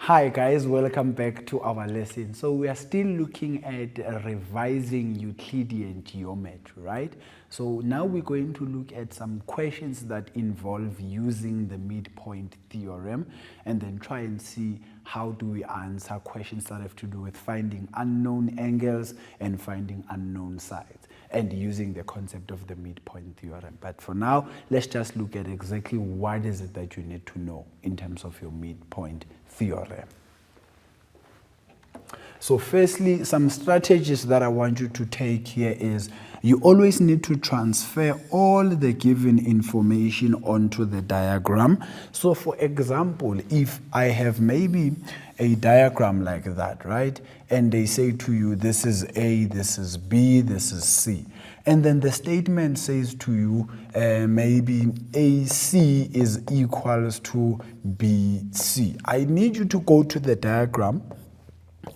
Hi guys, welcome back to our lesson. So we are still looking at revising Euclidean geometry, right? So now we're going to look at some questions that involve using the midpoint theorem and then try and see how do we answer questions that have to do with finding unknown angles and finding unknown sides and using the concept of the midpoint theorem. But for now, let's just look at exactly what is it that you need to know in terms of your midpoint theorem. So firstly, some strategies that I want you to take here is you always need to transfer all the given information onto the diagram. So for example, if I have maybe a diagram like that, right? And they say to you, this is A, this is B, this is C. And then the statement says to you, maybe AC is equals to BC. I need you to go to the diagram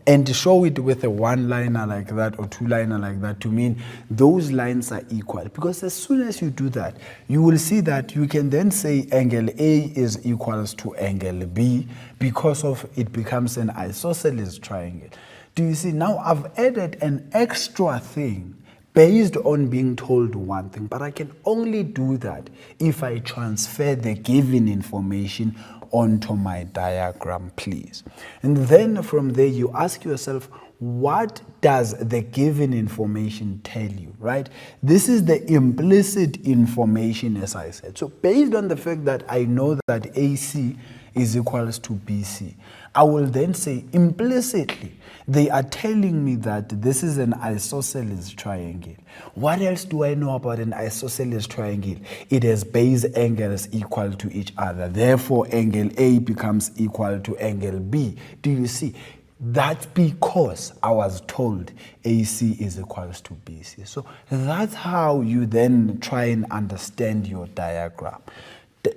and show it with a one-liner like that or two-liner like that to mean those lines are equal. Because as soon as you do that, you will see that you can then say angle A is equals to angle B because of it becomes an isosceles triangle. Do you see? Now I've added an extra thing based on being told one thing, but I can only do that if I transfer the given information onto my diagram, please. And then from there, you ask yourself, what does the given information tell you, right? This is the implicit information, as I said. So based on the fact that I know that AC is equals to BC, I will then say implicitly, they are telling me that this is an isosceles triangle. What else do I know about an isosceles triangle? It has base angles equal to each other. Therefore, angle A becomes equal to angle B. Do you see? That's because I was told AC is equals to BC. So that's how you then try and understand your diagram.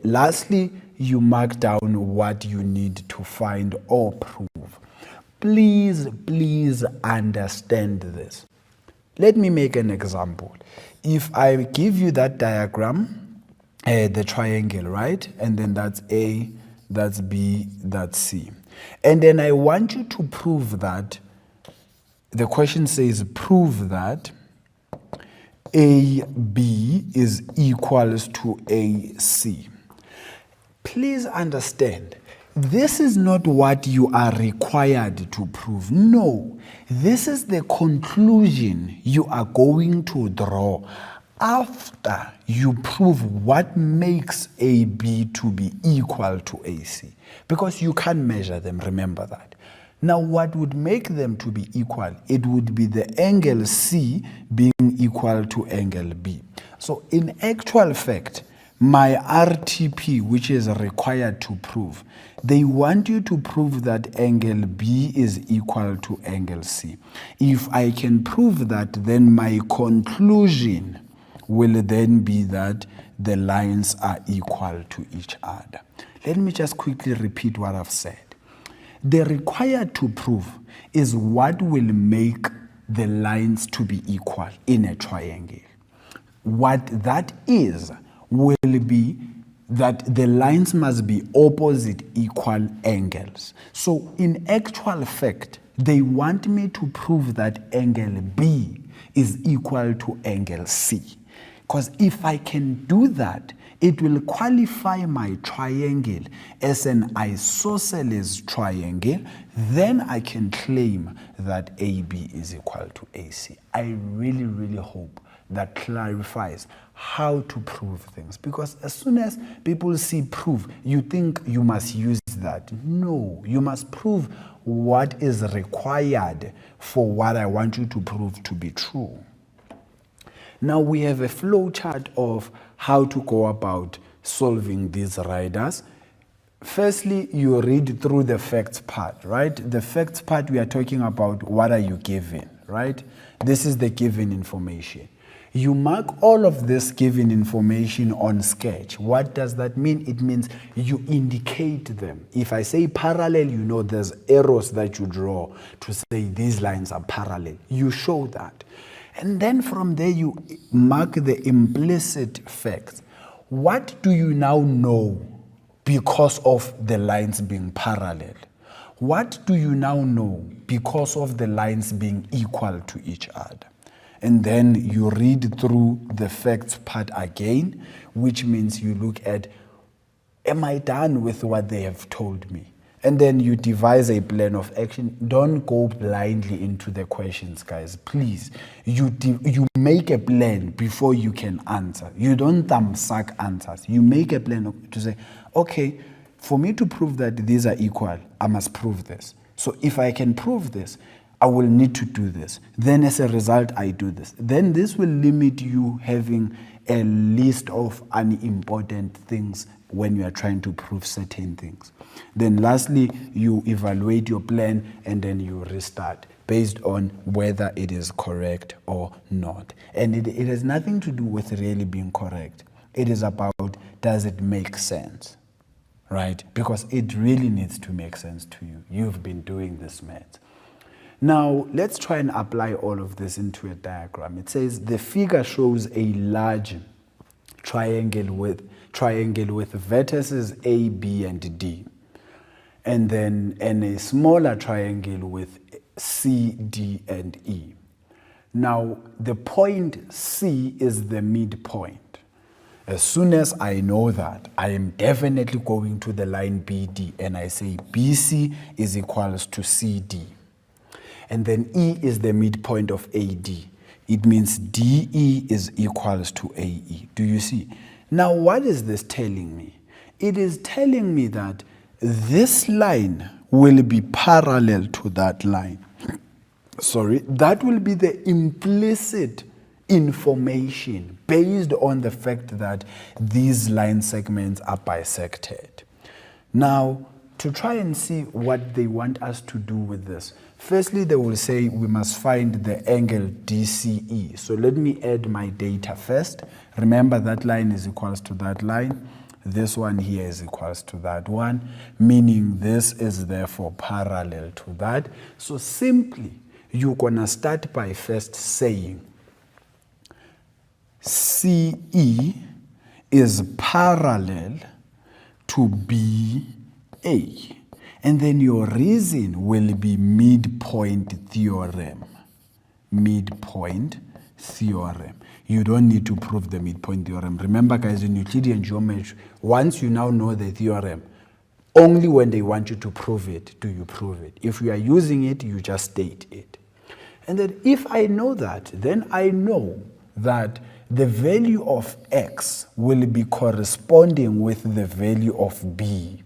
Lastly, you mark down what you need to find or prove. Please understand this. Let me make an example. If I give you that diagram, the triangle, right? And then that's A, that's B, that's C. And then I want you to prove that, the question says prove that AB is equals to AC. Please understand, this is not what you are required to prove. No, this is the conclusion you are going to draw after you prove what makes AB to be equal to AC. Because you can't measure them, remember that. Now, what would make them to be equal? It would be the angle C being equal to angle B. So in actual fact, my RTP, which is required to prove, they want you to prove that angle B is equal to angle C. If I can prove that, then my conclusion will then be that the lines are equal to each other. Let me just quickly repeat what I've said. The required to prove is what will make the lines to be equal in a triangle. What that is will be that the lines must be opposite equal angles. So in actual fact, they want me to prove that angle B is equal to angle C. Because if I can do that, it will qualify my triangle as an isosceles triangle. Then I can claim that AB is equal to AC. I really hope that clarifies how to prove things. Because as soon as people see proof, you think you must use that. No, you must prove what is required for what I want you to prove to be true. Now we have a flow chart of how to go about solving these riders. Firstly, you read through the facts part, right? The facts part, we are talking about what are you given, right? This is the given information. You mark all of this given information on sketch. What does that mean? It means you indicate them. If I say parallel, you know there's arrows that you draw to say these lines are parallel. You show that. And then from there, you mark the implicit facts. What do you now know because of the lines being parallel? What do you now know because of the lines being equal to each other? And then you read through the facts part again, which means you look at, am I done with what they have told me? And then you devise a plan of action. Don't go blindly into the questions, guys. Please, you make a plan before you can answer. You don't thumbsuck answers. You make a plan to say, okay, for me to prove that these are equal, I must prove this. So if I can prove this, I will need to do this. Then as a result, I do this. Then this will limit you having a list of unimportant things when you are trying to prove certain things. Then lastly, you evaluate your plan and then you restart based on whether it is correct or not. And it has nothing to do with really being correct. It is about, does it make sense? Right? Because it really needs to make sense to you. You've been doing this math. Now, let's try and apply all of this into a diagram. It says the figure shows a large triangle with vertices A, B, and D. And a smaller triangle with C, D, and E. Now, the point C is the midpoint. As soon as I know that, I am definitely going to the line BD, and I say BC is equals to CD. And then E is the midpoint of AD. It means DE is equals to AE. Do you see? Now, what is this telling me? It is telling me that this line will be parallel to that line. Sorry, that will be the implicit information based on the fact that these line segments are bisected. Now, to try and see what they want us to do with this, firstly, they will say we must find the angle DCE. So let me add my data first. Remember, that line is equals to that line. This one here is equals to that one, meaning this is therefore parallel to that. So simply, you're going to start by first saying CE is parallel to BA. And then your reason will be midpoint theorem. Midpoint theorem. You don't need to prove the midpoint theorem. Remember, guys, in Euclidean geometry, once you now know the theorem, only when they want you to prove it do you prove it. If you are using it, you just state it. And then if I know that, then I know that the value of X will be corresponding with the value of B.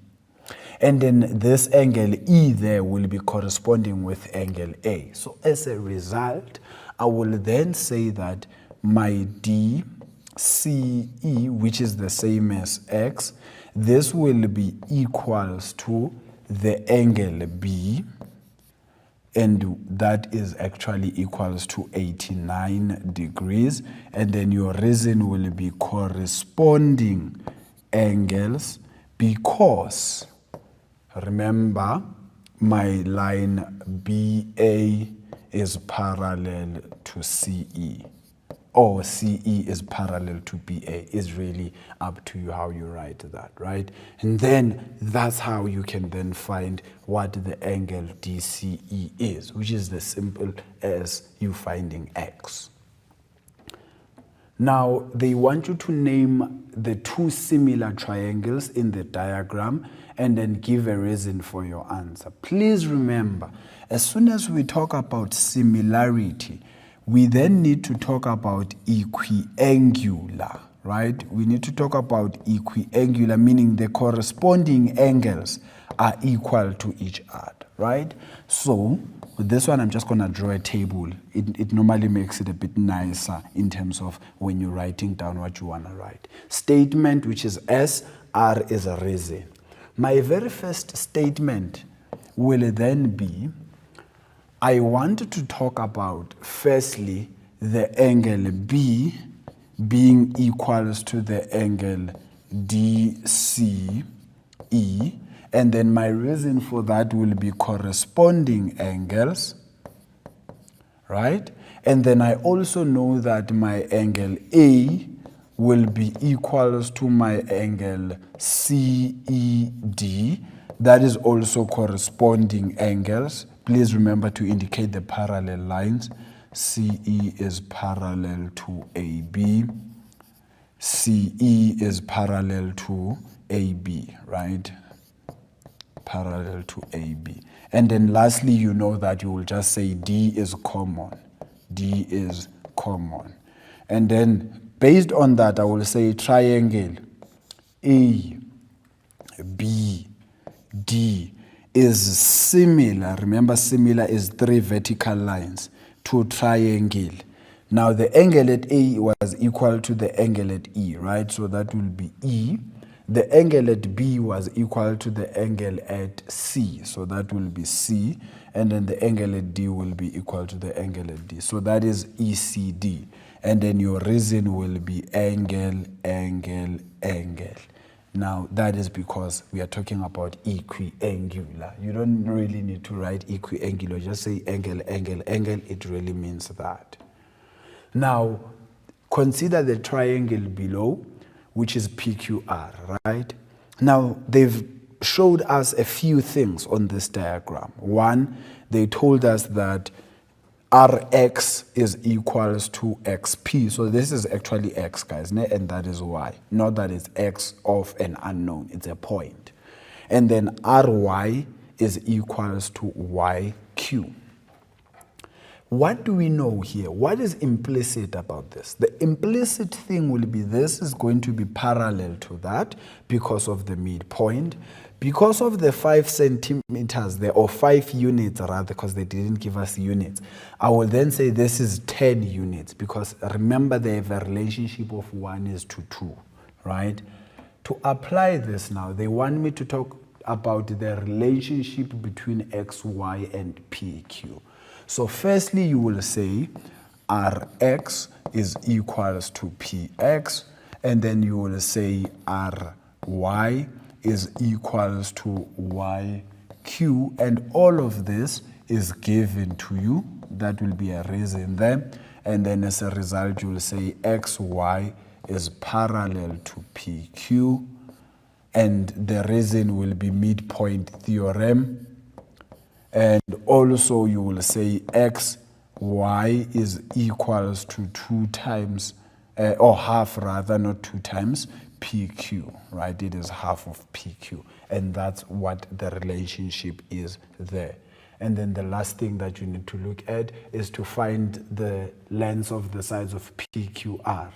And then this angle E there will be corresponding with angle A. So as a result, I will then say that my DCE, which is the same as X, this will be equals to the angle B, and that is actually equals to 89 degrees. And then your reason will be corresponding angles because, remember, my line BA is parallel to CE, or CE is parallel to BA. Is really up to you how you write that, right? And then that's how you can then find what the angle DCE is, which is as simple as you finding X. Now, they want you to name the two similar triangles in the diagram and then give a reason for your answer. Please remember, as soon as we talk about similarity, we then need to talk about equiangular, right? We need to talk about equiangular, meaning the corresponding angles are equal to each other, right? So with this one, I'm just going to draw a table. It normally makes it a bit nicer in terms of when you're writing down what you want to write. Statement, which is S, R is a reason. My very first statement will then be, I want to talk about, firstly, the angle B being equals to the angle DCE, and then my reason for that will be corresponding angles, right? And then I also know that my angle A will be equals to my angle CED. that is also corresponding angles. Please remember to indicate the parallel lines. CE is parallel to AB. CE is parallel to AB, right? Parallel to AB. And then lastly, you know that you will just say D is common. D is common. And then based on that, I will say triangle A, B, D is similar. Remember, similar is 3 vertical lines to triangle. Now, the angle at A was equal to the angle at E, right? So that will be E. The angle at B was equal to the angle at C. So that will be C. And then the angle at D will be equal to the angle at D. So that is ECD. And then your reason will be angle, angle, angle. Now, that is because we are talking about equiangular. You don't really need to write equiangular. Just say angle, angle, angle. It really means that. Now, consider the triangle below, which is PQR, right? Now, they've showed us a few things on this diagram. One, they told us that Rx is equals to XP. So this is actually X, guys, and that is Y. Not that it's X of an unknown. It's a point. And then Ry is equals to YQ. What do we know here? What is implicit about this? The implicit thing will be this is going to be parallel to that because of the midpoint. Because of the 5 centimeters there, or 5 units rather, because they didn't give us units, I will then say this is 10 units because remember they have a relationship of 1:2, right? To apply this now, they want me to talk about the relationship between X, Y, and PQ. So firstly, you will say Rx is equals to Px, and then you will say Ry is equals to YQ, and all of this is given to you. That will be a reason there. And then as a result, you will say XY is parallel to PQ, and the reason will be midpoint theorem. And also you will say XY is equals to 2 times, or half rather, not 2 times, PQ, right? It is half of PQ. And that's what the relationship is there. And then the last thing that you need to look at is to find the lengths of the sides of PQR.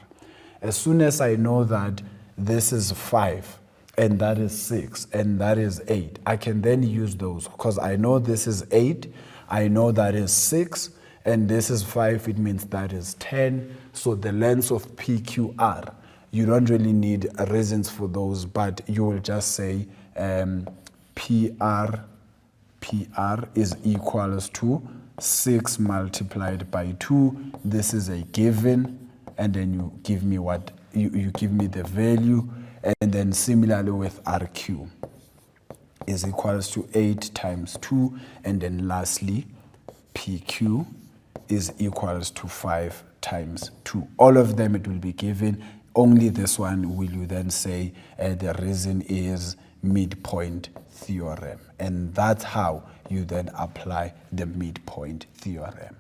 As soon as I know that this is 5, and that is 6, and that is 8, I can then use those because I know this is 8, I know that is 6, and this is 5, it means that is 10. So the lengths of PQR, you don't really need reasons for those, but you will just say PR is equals to 6 multiplied by 2. This is a given, and then you give me what you give me the value. And then similarly with RQ is equals to 8 times 2. And then lastly, PQ is equals to 5 times 2. All of them it will be given. Only this one will you then say the reason is midpoint theorem. And that's how you then apply the midpoint theorem.